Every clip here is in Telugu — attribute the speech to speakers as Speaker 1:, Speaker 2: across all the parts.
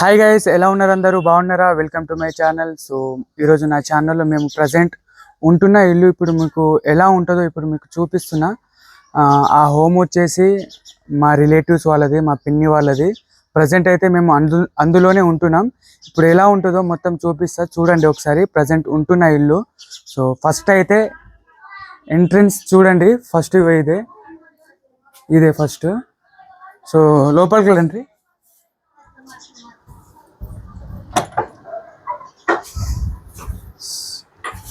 Speaker 1: హాయ్ గైస్, ఎలా ఉన్నారు? అందరూ బాగున్నారా? Welcome to my channel. So ఈరోజు నా ఛానల్లో మేము ప్రజెంట్ ఉంటున్న ఇల్లు ఇప్పుడు మీకు ఎలా ఉంటుందో ఇప్పుడు మీకు చూపిస్తున్నా. ఆ హోమ్ వచ్చేసి మా రిలేటివ్స్ వాళ్ళది, మా పిన్ని వాళ్ళది. ప్రజెంట్ అయితే మేము అందులోనే ఉంటున్నాం. ఇప్పుడు ఎలా ఉంటుందో మొత్తం చూపిస్తా, చూడండి ఒకసారి. ప్రజెంట్ ఉంటున్న ఇల్లు. సో ఫస్ట్ అయితే ఎంట్రన్స్ చూడండి. ఫస్ట్ ఇదే ఫస్ట్. సో లోపలికి రండి.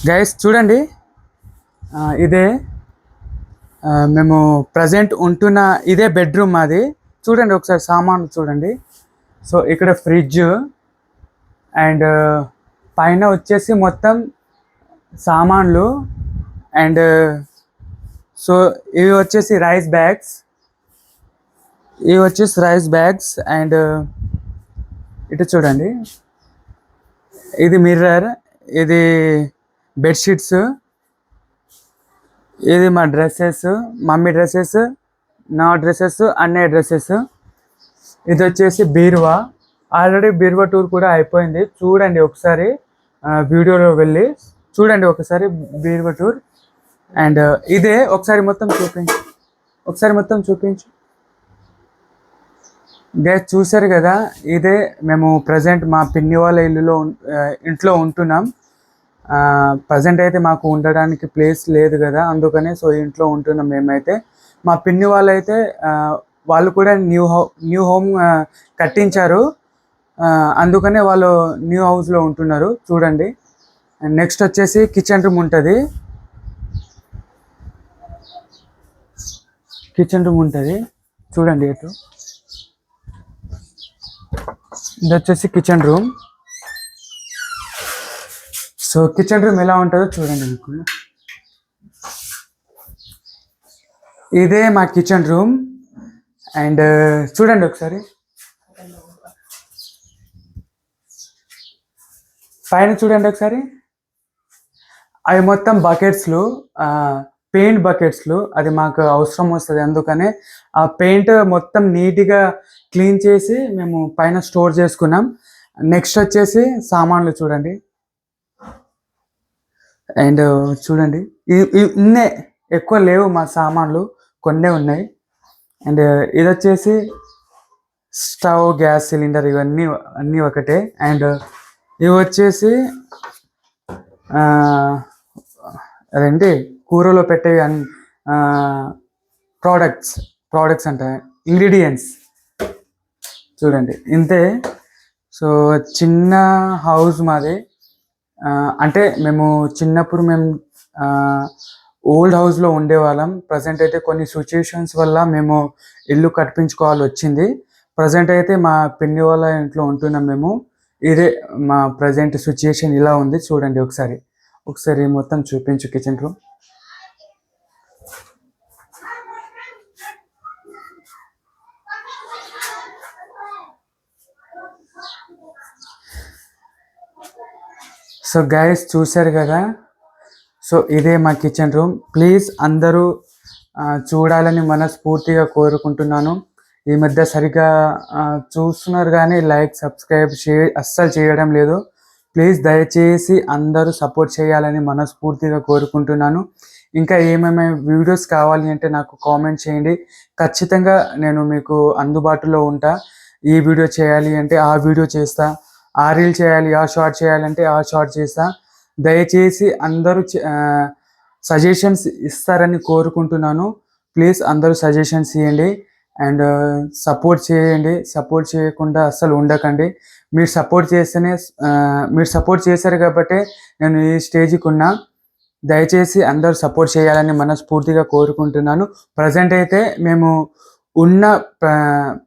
Speaker 1: గైస్ చూడండి, ఇదే మేము ప్రజెంట్ ఉంటున్న ఇదే బెడ్రూమ్ అది. చూడండి ఒకసారి సామాన్లు చూడండి. సో ఇక్కడ ఫ్రిడ్జ్ అండ్ పైన వచ్చేసి మొత్తం సామాన్లు అండ్ సో ఇవి వచ్చేసి రైస్ బ్యాగ్స్ అండ్ ఇటు చూడండి, ఇది మిర్రర్, ఇది బెడ్షీట్స్, ఇది మా డ్రెస్సెస్, మమ్మీ డ్రెస్సెస్, నా డ్రెస్సెస్, అన్నయ్య డ్రెస్సెస్. ఇది వచ్చేసి బీరువా. ఆల్రెడీ బీరువా టూర్ కూడా అయిపోయింది. చూడండి ఒకసారి, వీడియోలో వెళ్ళి చూడండి ఒకసారి బీరువా టూర్. అండ్ ఇదే ఒకసారి మొత్తం చూపించు. గైస్ చూసారు కదా, ఇదే మేము ప్రజెంట్ మా పిన్ని వాళ్ళ ఇంట్లో ఉంటున్నాం. ప్రజెంట్ అయితే మాకు ఉండడానికి ప్లేస్ లేదు కదా, అందుకనే సో ఇంట్లో ఉంటున్నాం మేమైతే. మా పిన్ని వాళ్ళు అయితే వాళ్ళు కూడా న్యూ హోమ్ కట్టించారు, అందుకనే వాళ్ళు న్యూ హౌస్లో ఉంటున్నారు. చూడండి. అండ్ నెక్స్ట్ వచ్చేసి కిచెన్ రూమ్ ఉంటుంది. చూడండి ఎటు. ఇది వచ్చేసి kitchen room. So kitchen room ఎలా ఉంటుందో చూడండి మీకు. ఇదే మా కిచెన్ రూమ్. అండ్ చూడండి ఒకసారి పైన చూడండి ఒకసారి. అవి మొత్తం బకెట్స్లు, పెయింట్ బకెట్స్లు. అది మాకు అవసరం వస్తుంది, అందుకనే ఆ పెయింట్ మొత్తం నీట్గా క్లీన్ చేసి మేము పైన స్టోర్ చేసుకున్నాం. నెక్స్ట్ వచ్చేసి సామాన్లు చూడండి. అండ్ చూడండి, ఇన్నే ఎక్కువ లేవు మా సామాన్లు, కొన్నే ఉన్నాయి. అండ్ ఇది వచ్చేసి స్టవ్, గ్యాస్ సిలిండర్, అన్నీ ఒకటే. అండ్ ఇవి వచ్చేసి అదేంటి కూరలో పెట్టేవి ప్రోడక్ట్స్ అంటే ఇంగ్రీడియంట్స్. చూడండి ఇంతే. సో చిన్న హౌస్ మాది. అంటే మేము చిన్నప్పుడు ఓల్డ్ హౌస్లో ఉండేవాళ్ళం. ప్రజెంట్ అయితే కొన్ని సిచ్యుయేషన్స్ వల్ల మేము ఇల్లు కట్టించుకోవాల్సి వచ్చింది. ప్రజెంట్ అయితే మా పిన్ని వాళ్ళ ఇంట్లో ఉంటున్నాం మేము. ఇదే మా ప్రజెంట్ సిచ్యుయేషన్ ఇలా ఉంది. చూడండి ఒకసారి మొత్తం చూపించు కిచెన్ రూమ్. సో గైస్ చూశారు కదా, సో ఇదే మా కిచెన్ రూమ్. ప్లీజ్ అందరూ చూడాలని మనస్ఫూర్తిగా కోరుకుంటున్నాను. ఈ మధ్య సరిగ్గా చూస్తున్నారు కానీ లైక్, సబ్స్క్రైబ్ అస్సలు చేయడం లేదు. ప్లీజ్ దయచేసి అందరూ సపోర్ట్ చేయాలని మనస్ఫూర్తిగా కోరుకుంటున్నాను. ఇంకా ఏమేమి వీడియోస్ కావాలి అంటే నాకు కామెంట్ చేయండి. ఖచ్చితంగా నేను మీకు అందుబాటులో ఉంటా. ఈ వీడియో చేయాలి అంటే ఆ వీడియో చేస్తా, ఆ రీల్ చేయాలి, ఆ షార్ట్ చేయాలంటే ఆ షార్ట్ చేస్తా. దయచేసి అందరూ సజెషన్స్ ఇస్తారని కోరుకుంటున్నాను. ప్లీజ్ అందరూ సజెషన్స్ ఇవ్వండి అండ్ సపోర్ట్ చేయండి. సపోర్ట్ చేయకుండా అస్సలు ఉండకండి. మీరు సపోర్ట్ చేశారు కాబట్టి నేను ఈ స్టేజ్కి ఉన్నా. దయచేసి అందరూ సపోర్ట్ చేయాలని మనస్ఫూర్తిగా కోరుకుంటున్నాను. ప్రజెంట్ అయితే మేము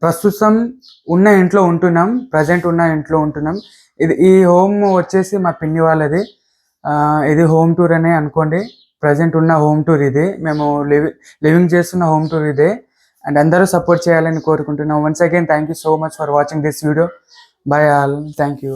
Speaker 1: ప్రస్తుతం ఉన్న ఇంట్లో ఉంటున్నాం. ఈ హోమ్ వచ్చేసి మా పిన్ని వాళ్ళది. ఇది హోమ్ టూర్ అనే అనుకోండి. ప్రజెంట్ ఉన్న హోమ్ టూర్ ఇది. మేము లివింగ్ చేస్తున్న హోమ్ టూర్ ఇదే. అండ్ అందరూ సపోర్ట్ చేయాలని కోరుకుంటున్నాం. Once again thank you so much for watching this video. By all. Thank you.